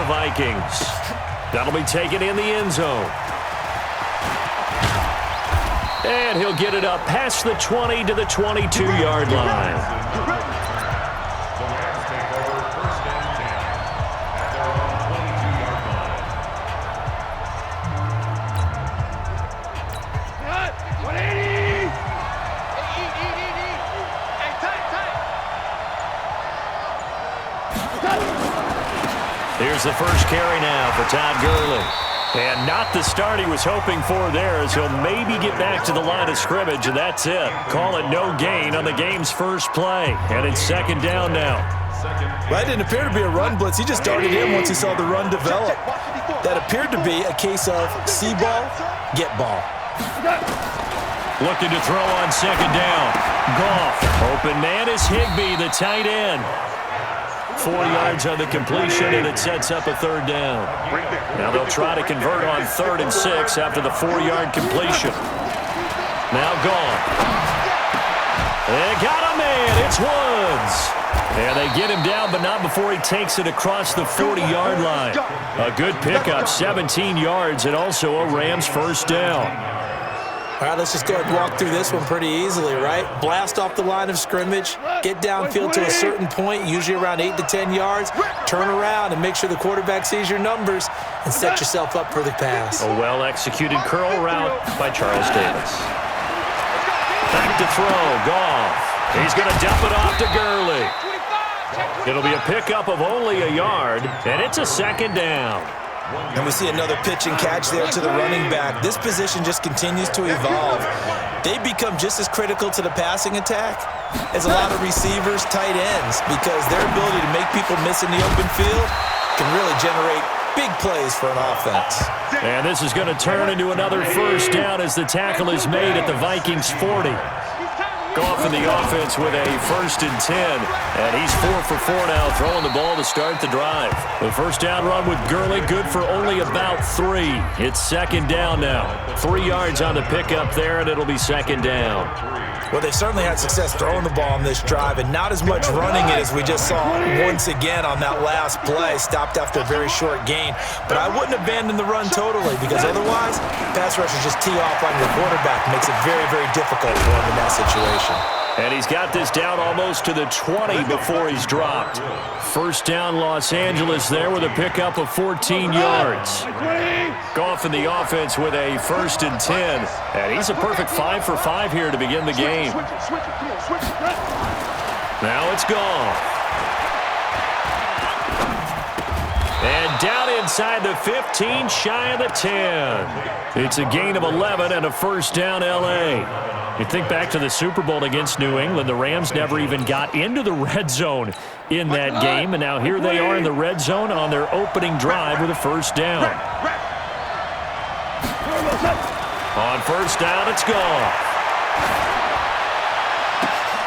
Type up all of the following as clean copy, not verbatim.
Vikings. That'll be taken in the end zone. And he'll get it up past the 20 to the 22-yard line. Here's the first carry now for Todd Gurley. And not the start he was hoping for there, as he'll maybe get back to the line of scrimmage, and that's it. Call it no gain on the game's first play. And it's second down now. Well, that didn't appear to be a run blitz. He just darted in once he saw the run develop. That appeared to be a case of see ball, get ball. Looking to throw on second down. Goff. Open man is Higbee, the tight end. 4 yards on the completion, and it sets up a third down. Now they'll try to convert on 3rd and 6 after the 4-yard completion. Now Goff. They got a man. It's Woods. And they get him down, but not before he takes it across the 40-yard line. A good pickup, 17 yards, and also a Rams first down. All right, let's just go ahead and walk through this one pretty easily, right? Blast off the line of scrimmage, get downfield to a certain point, usually around 8 to 10 yards, turn around and make sure the quarterback sees your numbers and set yourself up for the pass. A well-executed curl route by Charles Davis. Back to throw, Goff. He's going to dump it off to Gurley. It'll be a pickup of only a yard, and it's a second down. And we see another pitch and catch there to the running back. This position just continues to evolve. They become just as critical to the passing attack as a lot of receivers, tight ends, because their ability to make people miss in the open field can really generate big plays for an offense. And this is going to turn into another first down as the tackle is made at the Vikings 40. Goff in the offense with a 1st and 10. And he's 4 for 4 now, throwing the ball to start the drive. The first down run with Gurley, good for only about 3. It's second down now. 3 yards on the pickup there, and it'll be second down. Well, they've certainly had success throwing the ball on this drive, and not as much running it as we just saw once again on that last play. Stopped after a very short gain. But I wouldn't abandon the run totally, because otherwise, pass rushers just tee off on your quarterback. Makes it very, very difficult for him in that situation. And he's got this down almost to the 20 before he's dropped. First down Los Angeles there with a pickup of 14 yards. Goff in the offense with a 1st and 10. And he's a perfect 5 for 5 here to begin the game. Now it's Goff. And down inside the 15, shy of the 10. It's a gain of 11 and a first down L.A. You think back to the Super Bowl against New England, the Rams never even got into the red zone in that game, and now here they are in the red zone on their opening drive with a first down. On first down, it's Goff.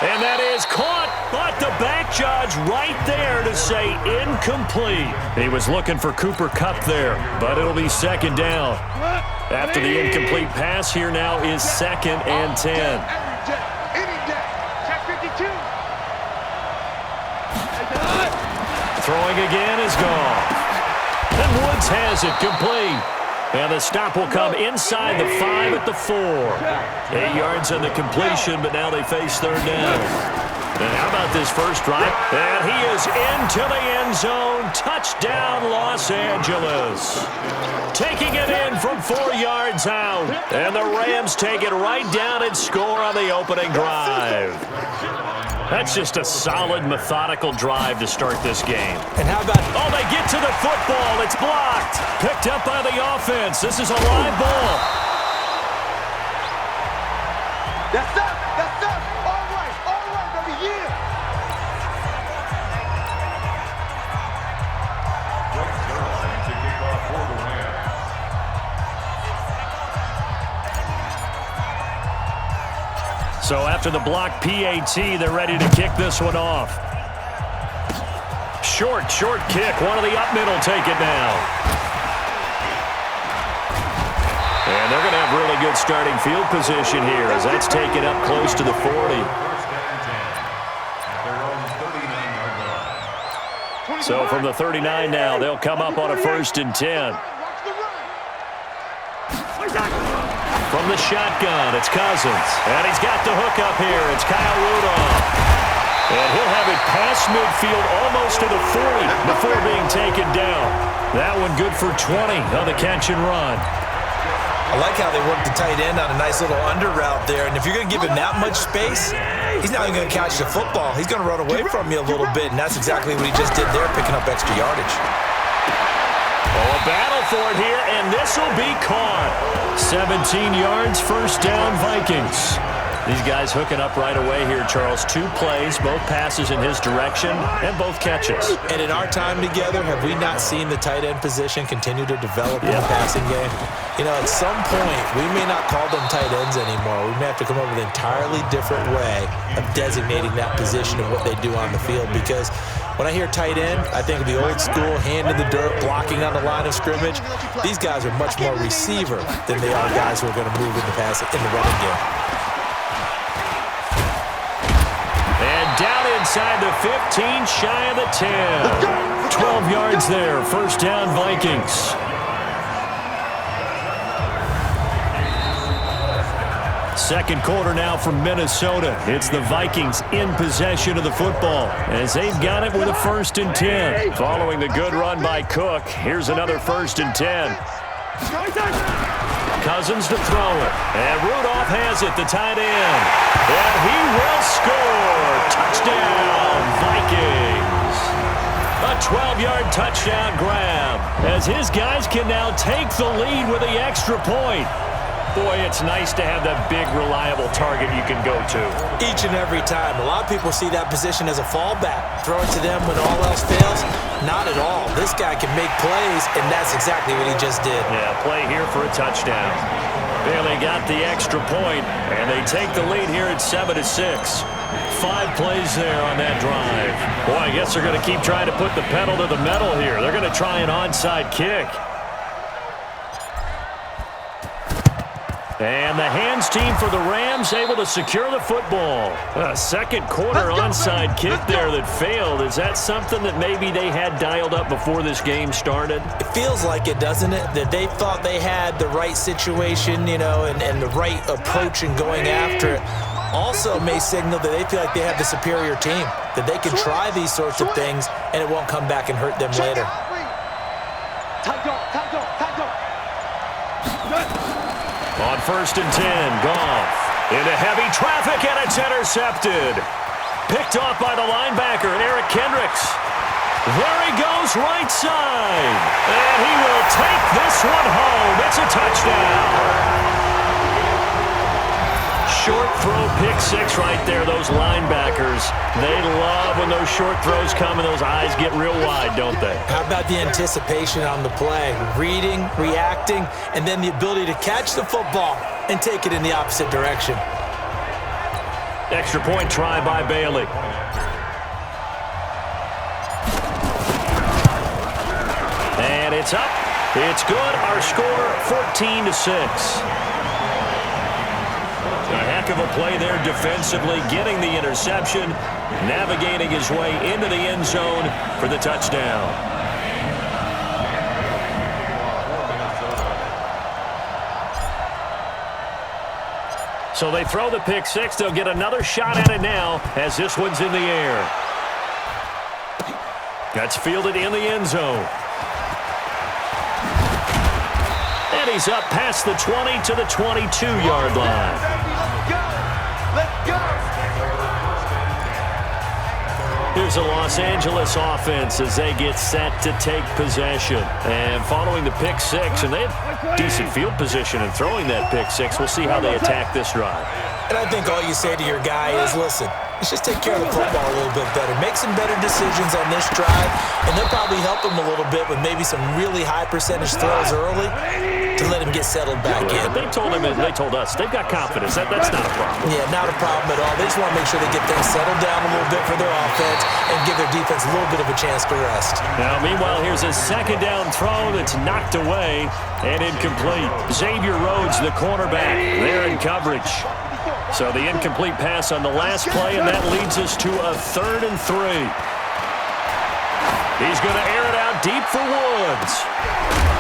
And that is caught, but the back judge right there to say incomplete. He was looking for Cooper Kupp there, but it'll be second down. After the incomplete pass, here now is 2nd and 10. Throwing again is Goff. And Woods has it complete. And the stop will come inside the 5 at the 4. 8 yards on the completion, but now they face third down. And how about this first drive? And he is into the end zone. Touchdown, Los Angeles. Taking it in from 4 yards out. And the Rams take it right down and score on the opening drive. That's just a solid, methodical drive to start this game. And how about... Oh, they get to the football. It's blocked. Picked up by the offense. This is a live ball. That's up. That's up. All right, baby, yeah. So after the block PAT, they're ready to kick this one off. Short kick. One of the up middle take it now. And they're going to have really good starting field position here as that's taken up close to the 40. So from the 39 now, they'll come up on a 1st and 10. From the shotgun, it's Cousins. And he's got the hook up here. It's Kyle Rudolph. And he'll have it past midfield almost to the 40 before being taken down. That one good for 20 on the catch and run. I like how they work the tight end on a nice little under route there. And if you're going to give him that much space, he's not even going to catch the football. He's going to run away from you a little bit, and that's exactly what he just did there, picking up extra yardage. Oh, a battle for it here, and this will be caught. 17 yards, 1st down, Vikings. These guys hooking up right away here, Charles. 2 plays, both passes in his direction, and both catches. And in our time together, have we not seen the tight end position continue to develop in the passing game? You know, at some point, we may not call them tight ends anymore. We may have to come up with an entirely different way of designating that position and what they do on the field. Because when I hear tight end, I think of the old school, hand in the dirt, blocking on the line of scrimmage. These guys are much more receiver than they are guys who are going to move in the running game. Down inside the 15, shy of the 10. 12 yards there, 1st down, Vikings. Second quarter now from Minnesota. It's the Vikings in possession of the football as they've got it with a 1st and 10. Following the good run by Cook, here's another 1st and 10. Cousins to throw it. And Rudolph has it, the tight end. And he will score. Touchdown, Vikings. A 12-yard touchdown grab as his guys can now take the lead with the extra point. Boy, it's nice to have that big, reliable target you can go to. Each and every time. A lot of people see that position as a fallback. Throw it to them when all else fails. Not at all. This guy can make plays, and that's exactly what he just did. Yeah, play here for a touchdown. Bailey got the extra point, and they take the lead here at 7-6. 5 plays there on that drive. Boy, I guess they're going to keep trying to put the pedal to the metal here. They're going to try an onside kick. And the hands team for the Rams able to secure the football. A second quarter onside kick there that failed. Is that something that maybe they had dialed up before this game started? It feels like it, doesn't it? That they thought they had the right situation, you know, and the right approach in going after it. Also may signal that they feel like they have the superior team, that they can try these sorts of things and it won't come back and hurt them later. On 1st and 10, Goff into heavy traffic, and it's intercepted. Picked off by the linebacker, Eric Kendricks. There he goes, right side. And he will take this one home. It's a touchdown. Short throw, pick 6 right there, those linebackers. They love when those short throws come and those eyes get real wide, don't they? How about the anticipation on the play? Reading, reacting, and then the ability to catch the football and take it in the opposite direction. Extra point try by Bailey. And it's up. It's good. Our score, 14-6. A heck of a play there defensively, getting the interception, navigating his way into the end zone for the touchdown. So they throw the pick 6. They'll get another shot at it now as this one's in the air. That's fielded in the end zone. And he's up past the 20 to the 22-yard line. Here's a Los Angeles offense as they get set to take possession. And following the pick 6, and they have decent field position in throwing that pick 6. We'll see how they attack this drive. And I think all you say to your guy is, listen, let's just take care of the football a little bit better. Make some better decisions on this drive, and they'll probably help him a little bit with maybe some really high percentage throws early to let him get settled back in. They told him, and they told us, they've got confidence. That's not a problem. Yeah, not a problem at all. They just want to make sure they get things settled down a little bit for their offense and give their defense a little bit of a chance to rest. Now, meanwhile, here's a second down throw that's knocked away and incomplete. Xavier Rhodes, the cornerback, there in coverage. So the incomplete pass on the last play, and that leads us to a 3rd and 3. He's going to air it out deep for Woods.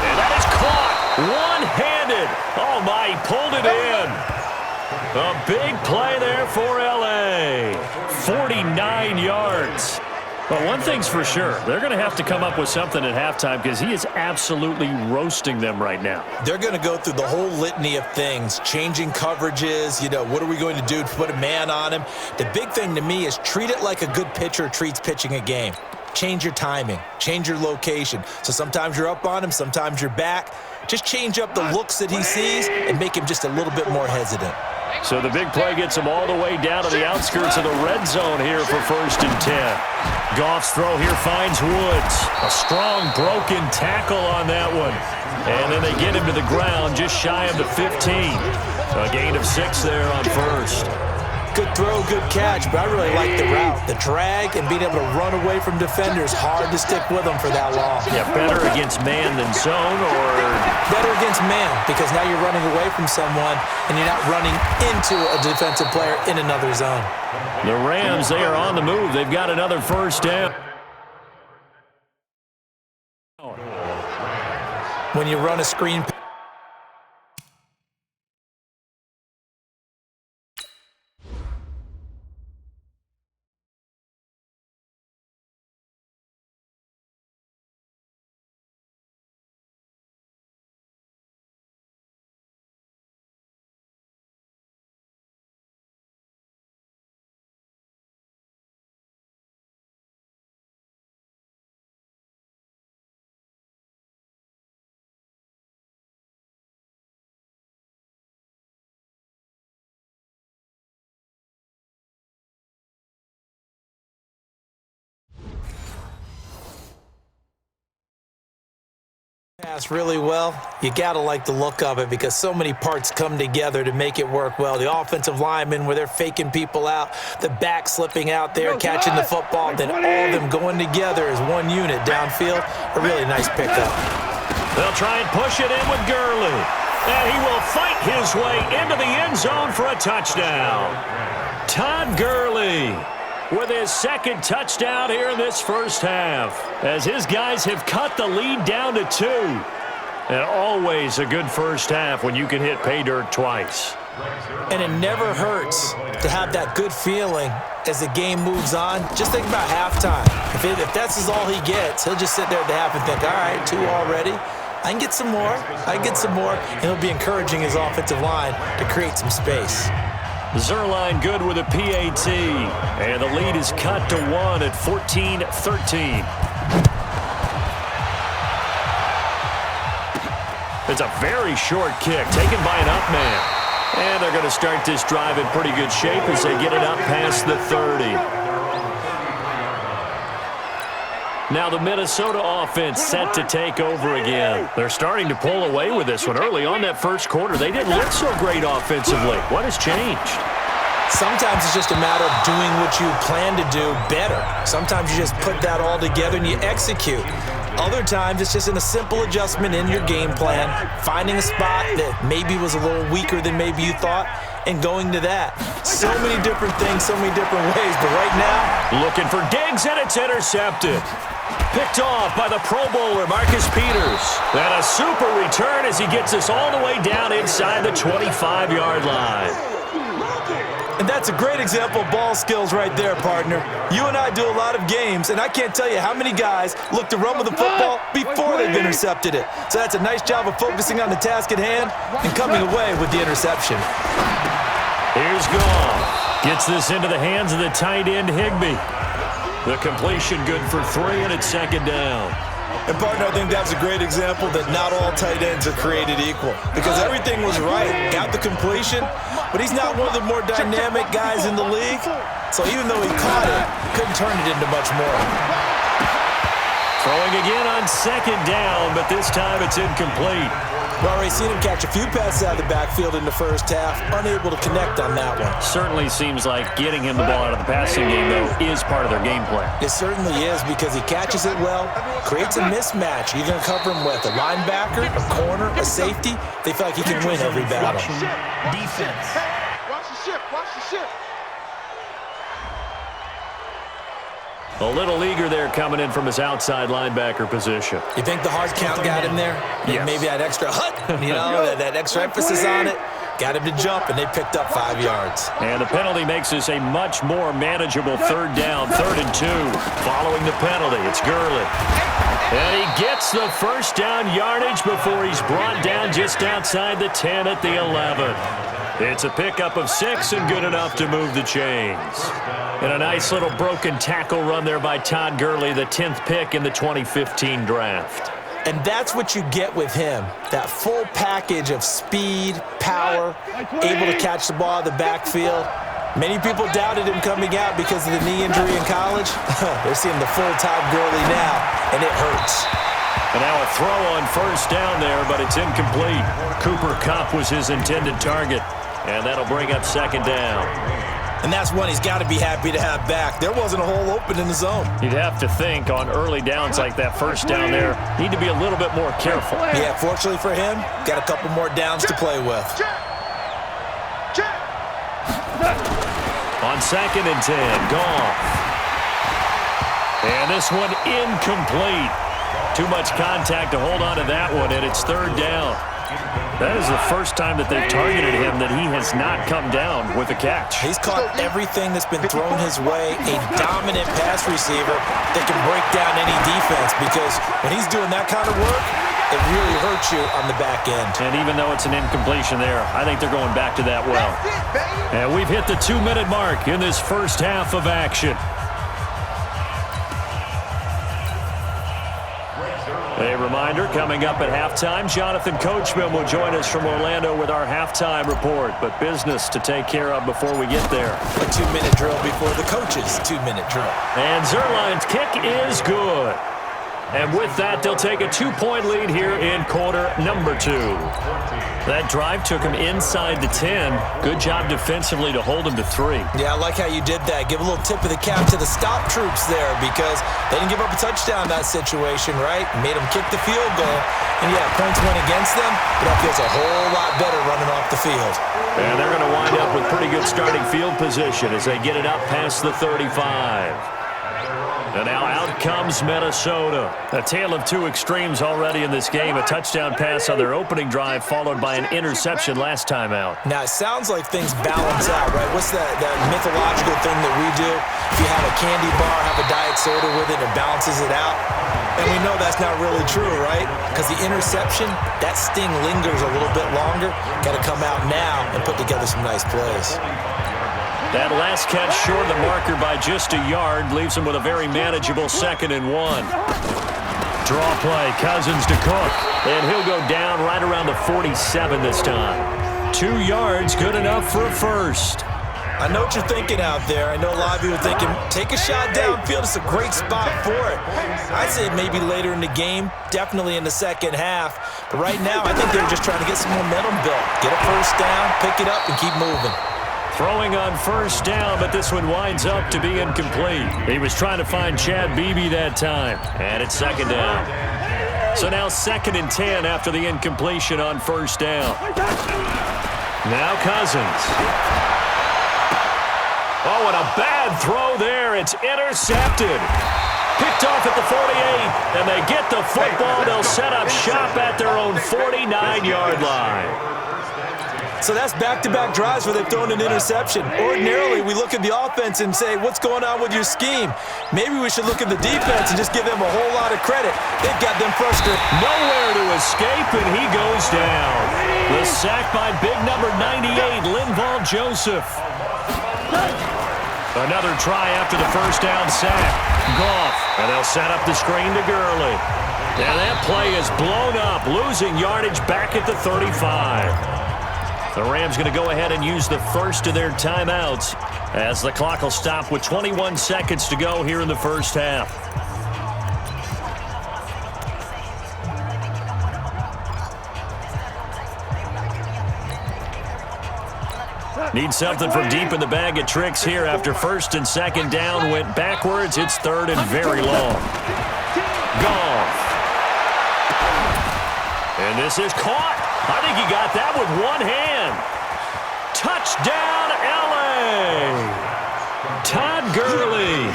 And that is caught one-handed. Oh, my, he pulled it in. A big play there for L.A. 49 yards. Well, one thing's for sure. They're going to have to come up with something at halftime because he is absolutely roasting them right now. They're going to go through the whole litany of things, changing coverages, what are we going to do to put a man on him? The big thing to me is treat it like a good pitcher treats pitching a game. Change your timing, change your location. So sometimes you're up on him, sometimes you're back. Just change up the looks that he sees and make him just a little bit more hesitant. So the big play gets him all the way down to the outskirts of the red zone here for 1st and 10. Goff's throw here finds Woods. A strong broken tackle on that one. And then they get him to the ground just shy of the 15. A gain of 6 there on 1st. Good throw, good catch, but I really like the route. The drag and being able to run away from defenders, hard to stick with them for that long. Yeah, better against man than zone, or? Better against man, because now you're running away from someone and you're not running into a defensive player in another zone. The Rams, they are on the move. They've got another 1st down. When you run a screen pass really well, you gotta like the look of it because so many parts come together to make it work well. The offensive linemen where they're faking people out, the back slipping out there, catching the football, then all of them going together as one unit downfield. A really nice pickup. They'll try and push it in with Gurley. And he will fight his way into the end zone for a touchdown. Todd Gurley with his 2nd touchdown here in this 1st half, as his guys have cut the lead down to 2. And always a good 1st half when you can hit pay dirt twice. And it never hurts to have that good feeling as the game moves on. Just think about halftime. If that's all he gets, he'll just sit there at the half and think, all right, 2 already. I can get some more. And he'll be encouraging his offensive line to create some space. Zerline good with a PAT, and the lead is cut to 1 at 14-13. It's a very short kick taken by an up man. And they're going to start this drive in pretty good shape as they get it up past the 30. Now the Minnesota offense set to take over again. They're starting to pull away with this one. Early on that 1st quarter, they didn't look so great offensively. What has changed? Sometimes it's just a matter of doing what you plan to do better. Sometimes you just put that all together and you execute. Other times it's just in a simple adjustment in your game plan, finding a spot that maybe was a little weaker than maybe you thought, and going to that. So many different things, so many different ways, but right now, looking for Diggs, and it's intercepted. Picked off by the Pro Bowler, Marcus Peters. And a super return as he gets us all the way down inside the 25-yard line. And that's a great example of ball skills right there, partner. You and I do a lot of games, and I can't tell you how many guys look to run with the football before they've intercepted it. So that's a nice job of focusing on the task at hand and coming away with the interception. Here's Goff. Gets this into the hands of the tight end, Higbee. The completion good for 3, and it's 2nd down. And, partner, I think that's a great example that not all tight ends are created equal because everything was right. Got the completion, but he's not one of the more dynamic guys in the league. So even though he caught it, couldn't turn it into much more. Throwing again on 2nd down, but this time it's incomplete. We've already seen him catch a few passes out of the backfield in the 1st half, unable to connect on that one. Certainly seems like getting him the ball out of the passing game, though, is part of their game plan. It certainly is because he catches it well, creates a mismatch. You're going to cover him with a linebacker, a corner, a safety. They feel like he can win every battle. Defense. Watch the ship. A little eager there coming in from his outside linebacker position. You think the hard count got him there? Yes. Maybe that extra that extra emphasis on it. Got him to jump, and they picked up 5 yards. And the penalty makes this a much more manageable third down, 3rd and 2. Following the penalty, it's Gurley. And he gets the first down yardage before he's brought down just outside the 10 at the 11. It's a pickup of 6 and good enough to move the chains. And a nice little broken tackle run there by Todd Gurley, the 10th pick in the 2015 draft. And that's what you get with him, that full package of speed, power, able to catch the ball in the backfield. Many people doubted him coming out because of the knee injury in college. They're seeing the full Todd Gurley now, and it hurts. And now a throw on first down there, but it's incomplete. Cooper Kupp was his intended target, and that'll bring up 2nd down. And that's one he's got to be happy to have back. There wasn't a hole open in the zone. You'd have to think on early downs like that first down there, need to be a little bit more careful. Yeah, fortunately for him, got a couple more downs to play with. On 2nd and 10, Goff. And this one incomplete. Too much contact to hold on to that one, and it's 3rd down. That is the first time that they've targeted him that he has not come down with a catch. He's caught everything that's been thrown his way, a dominant pass receiver that can break down any defense, because when he's doing that kind of work, it really hurts you on the back end. And even though it's an incompletion there, I think they're going back to that well. And we've hit the 2-minute mark in this first half of action. A reminder, coming up at halftime, Jonathan Coachman will join us from Orlando with our halftime report, but business to take care of before we get there. A 2-minute drill before the coach's 2-minute drill. And Zerline's kick is good. And with that, they'll take a 2-point lead here in quarter number 2. That drive took him inside the 10. Good job defensively to hold him to 3. Yeah, I like how you did that. Give a little tip of the cap to the stop troops there, because they didn't give up a touchdown in that situation, right? Made them kick the field goal. And yeah, points went against them, but that feels a whole lot better running off the field. And they're going to wind up with pretty good starting field position as they get it up past the 35. And now out comes Minnesota. A tale of 2 extremes already in this game. A touchdown pass on their opening drive followed by an interception last time out. Now, it sounds like things balance out, right? What's that mythological thing that we do? If you have a candy bar, have a diet soda with it, it balances it out. And we know that's not really true, right? Because the interception, that sting lingers a little bit longer. Got to come out now and put together some nice plays. That last catch short of the marker by just a yard leaves him with a very manageable 2nd and 1. Draw play, Cousins to Cook, and he'll go down right around the 47 this time. 2 yards, good enough for a first. I know what you're thinking out there. I know a lot of you are thinking, take a shot downfield. It's a great spot for it. I'd say maybe later in the game, definitely in the second half. But right now, I think they're just trying to get some momentum built. Get a first down, pick it up, and keep moving. Throwing on first down, but this one winds up to be incomplete. He was trying to find Chad Beebe that time, and it's 2nd down. So now 2nd and 10 after the incompletion on first down. Now Cousins. Oh, and a bad throw there. It's intercepted. Picked off at the 48, and they get the football. They'll set up shop at their own 49-yard line. So that's back-to-back drives where they've thrown an interception. Ordinarily, we look at the offense and say, what's going on with your scheme? Maybe we should look at the defense and just give them a whole lot of credit. They've got them frustrated. Nowhere to escape, and he goes down. The sack by big number 98, Linval Joseph. Another try after the first down sack. Goff, and they'll set up the screen to Gurley. And that play is blown up, losing yardage back at the 35. The Rams going to go ahead and use the first of their timeouts as the clock will stop with 21 seconds to go here in the first half. Need something from deep in the bag of tricks here after 1st and 2nd down went backwards. It's 3rd and very long. Goff. And this is caught. I think he got that with one hand. Touchdown, L.A. Todd Gurley.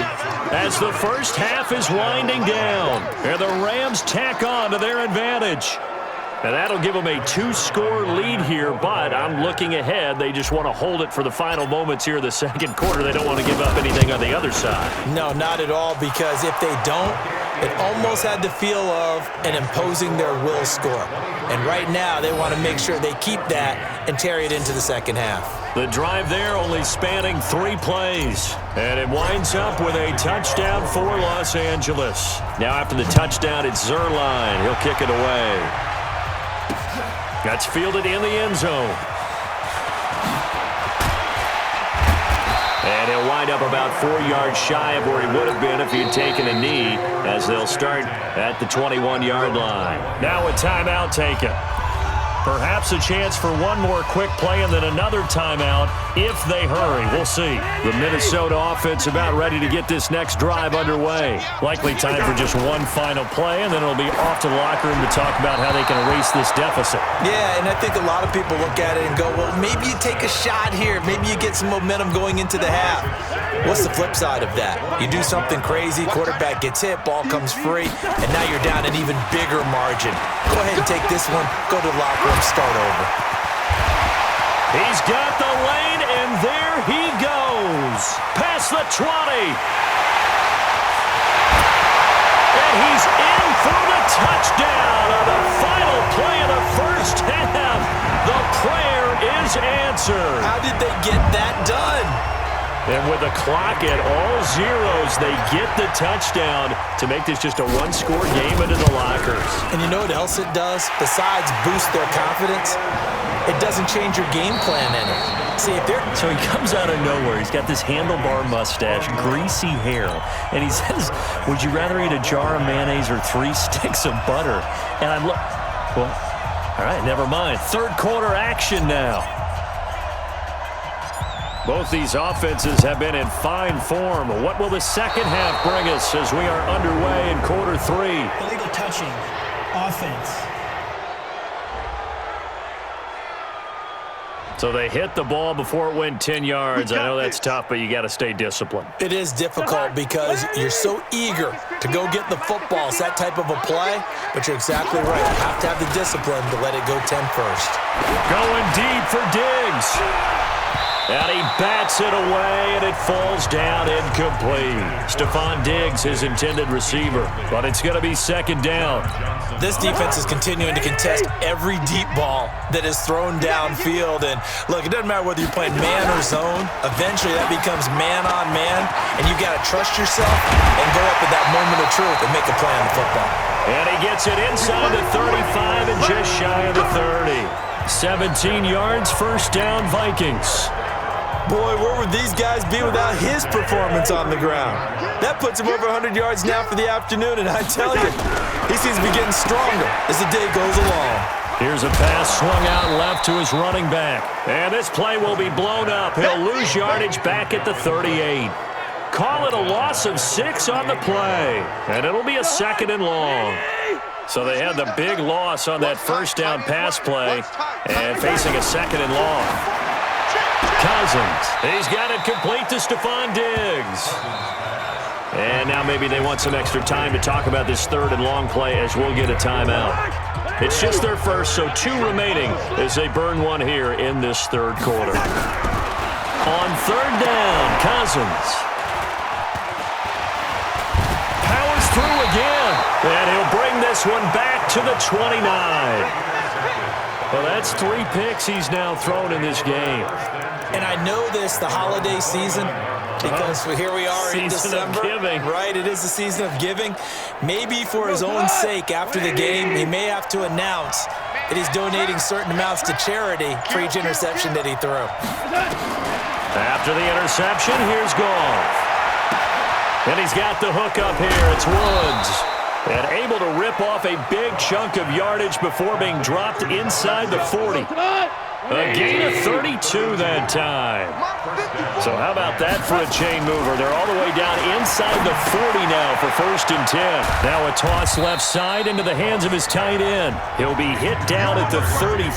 as the first half is winding down. And the Rams tack on to their advantage. And that'll give them a 2-score lead here, but I'm looking ahead. They just want to hold it for the final moments here in the second quarter. They don't want to give up anything on the other side. No, not at all, because if they don't, it almost had the feel of an imposing their will score. And right now, they want to make sure they keep that and carry it into the second half. The drive there only spanning 3 plays. And it winds up with a touchdown for Los Angeles. Now after the touchdown, it's Zuerlein. He'll kick it away. That's fielded in the end zone. And he'll wind up about 4 yards shy of where he would have been if he had taken a knee, as they'll start at the 21-yard line. Now a timeout taken. Perhaps a chance for one more quick play and then another timeout if they hurry. We'll see. The Minnesota offense about ready to get this next drive underway. Likely time for just one final play, and then it'll be off to the locker room to talk about how they can erase this deficit. Yeah, and I think a lot of people look at it and go, well, maybe you take a shot here. Maybe you get some momentum going into the half. What's the flip side of that? You do something crazy, quarterback gets hit, ball comes free, and now you're down an even bigger margin. Go ahead and take this one, go to the locker room, start over. He's got the lane, and there he goes. Past the 20. And he's in for the touchdown on the final play of the first half. The prayer is answered. How did they get that done? And with the clock at all zeros, they get the touchdown to make this just a one-score game into the lockers. And you know what else it does? Besides boost their confidence, it doesn't change your game plan any. See, if they're... So he comes out of nowhere. He's got this handlebar mustache, greasy hair, and he says, would you rather eat a jar of mayonnaise or 3 sticks of butter? And I'm like, well, all right, never mind. Third quarter action now. Both these offenses have been in fine form. What will the second half bring us as we are underway in quarter 3? Illegal touching, offense. So they hit the ball before it went 10 yards. I know that's tough, but you got to stay disciplined. It is difficult because you're so eager to go get the football. It's that type of a play, but you're exactly right. You have to have the discipline to let it go 10 first. Going deep for Diggs. And he bats it away, and it falls down incomplete. Stephon Diggs, his intended receiver. But it's going to be second down. This defense is continuing to contest every deep ball that is thrown downfield. And, look, it doesn't matter whether you're playing man or zone. Eventually, that becomes man on man, and you've got to trust yourself and go up at that moment of truth and make a play on the football. And he gets it inside the 35 and just shy of the 30. 17 yards, first down, Vikings. Boy, where would these guys be without his performance on the ground? That puts him over 100 yards now for the afternoon, and I tell you, he seems to be getting stronger as the day goes along. Here's a pass swung out left to his running back. And this play will be blown up. He'll lose yardage back at the 38. Call it a loss of 6 on the play, and it'll be a second and long. So they had the big loss on that first down pass play and facing a second and long. Cousins, he's got it complete to Stephon Diggs. And now maybe they want some extra time to talk about this third and long play as we'll get a timeout. It's just their first, so 2 remaining as they burn one here in this third quarter. On third down, Cousins powers through again, and he'll bring this one back to the 29. Well, that's 3 picks he's now thrown in this game. And I know this, the holiday season, because here we are in December. Season of giving. Right, it is the season of giving. Maybe for his own sake, after the game, he may have to announce that he's donating certain amounts to charity for each interception that he threw. After the interception, here's Goff. And he's got the hook up here. It's Woods. And able to rip off a big chunk of yardage before being dropped inside the 40. A gain of 32 that time. So how about that for a chain mover? They're all the way down inside the 40 now for first and 10. Now a toss left side into the hands of his tight end. He'll be hit down at the 33,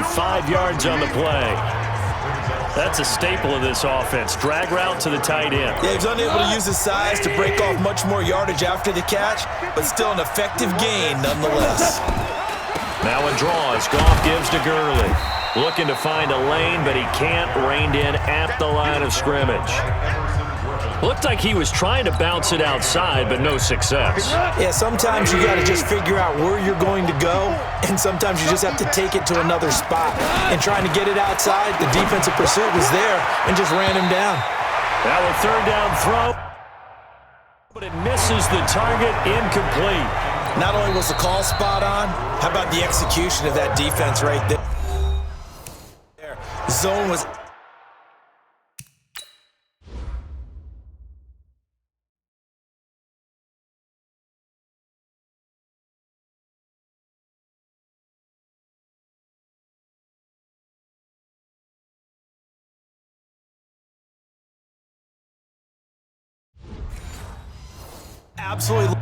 5 yards on the play. That's a staple of this offense. Drag route to the tight end. Yeah, he's unable to use his size to break off much more yardage after the catch, but still an effective gain nonetheless. Now a draw as Goff gives to Gurley. Looking to find a lane, but he can't. Reined in at the line of scrimmage. Looked like he was trying to bounce it outside, but no success. Yeah, sometimes you got to just figure out where you're going to go, and sometimes you just have to take it to another spot. And trying to get it outside, the defensive pursuit was there and just ran him down. Now a third down throw, but it misses the target, incomplete. Not only was the call spot on, how about the execution of that defense right there? Zone was... absolutely.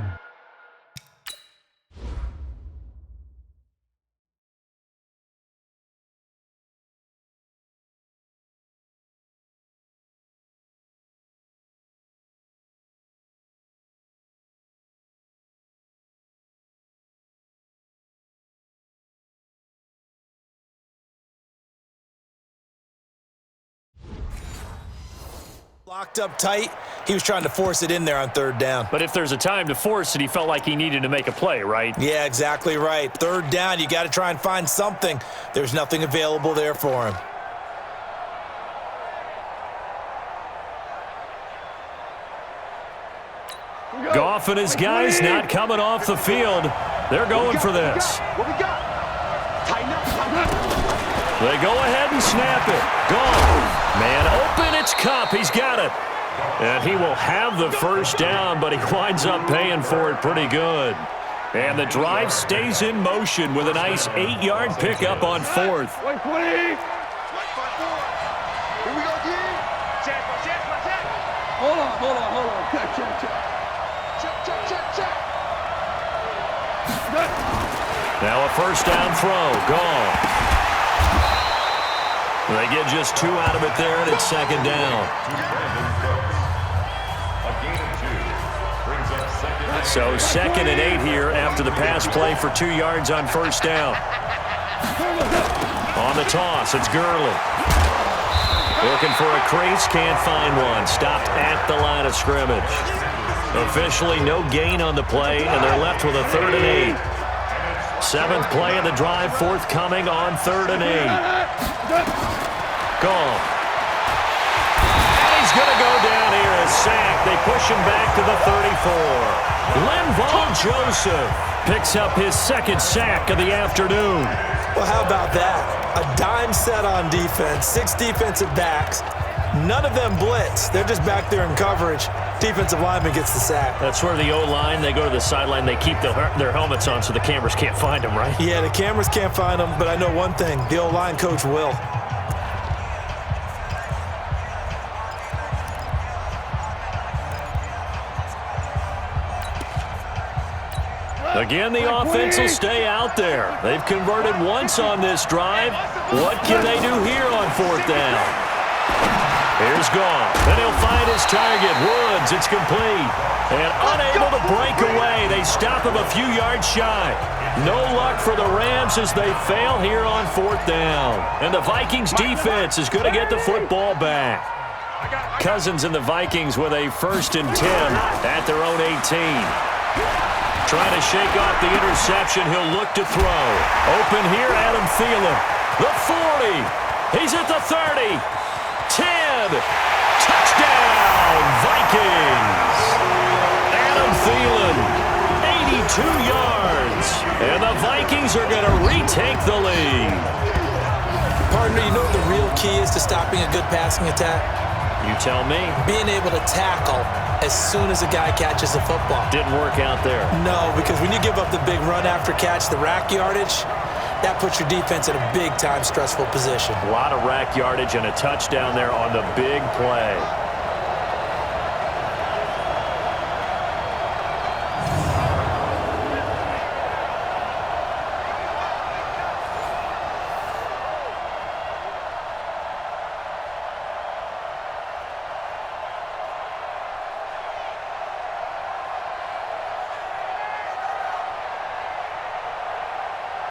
Locked up tight. He was trying to force it in there on third down. But if there's a time to force it, he felt like he needed to make a play, right? Yeah, exactly right. Third down, you got to try and find something. There's nothing available there for him. Goff and his guys not coming off the field. They're going for this. What we got? Tighten up. They go ahead and snap it. Goff. Man open, it's Kupp. He's got it. And he will have the first down, but he winds up paying for it pretty good. And the drive stays in motion with a nice 8-yard pickup on fourth. Wait, 20. Here we go, D. Check. Hold on. Check. Now a first down throw. Gone. They get just 2 out of it there, and it's second down. So 2nd and 8 here after the pass play for 2 yards on first down. On the toss, it's Gurley. Looking for a crease, can't find one. Stopped at the line of scrimmage. Officially no gain on the play, and they're left with a 3rd and 8. 7th play of the drive, forthcoming on 3rd and 8. Gone. And he's going to go down here, a sack. They push him back to the 34. Linval Joseph picks up his 2nd sack of the afternoon. Well, how about that? A dime set on defense, 6 defensive backs. None of them blitz. They're just back there in coverage. Defensive lineman gets the sack. That's where the O-line, they go to the sideline, they keep their helmets on so the cameras can't find them, right? Yeah, the cameras can't find them, but I know one thing. The O-line coach will. Again, the offense will stay out there. They've converted once on this drive. What can they do here on 4th down? Here's Goff. Then he'll find his target. Woods, it's complete. And unable to break away. They stop him a few yards shy. No luck for the Rams as they fail here on 4th down. And the Vikings defense is going to get the football back. Cousins and the Vikings with a 1st and 10 at their own 18. Trying to shake off the interception. He'll look to throw. Open here, Adam Thielen. The 40. He's at the 30. 10. Touchdown, Vikings. Adam Thielen, 82 yards. And the Vikings are going to retake the lead. Partner, you know what the real key is to stopping a good passing attack? You tell me. Being able to tackle as soon as a guy catches the football. Didn't work out there. No, because when you give up the big run after catch, the rack yardage, that puts your defense in a big-time stressful position. A lot of rack yardage and a touchdown there on the big play.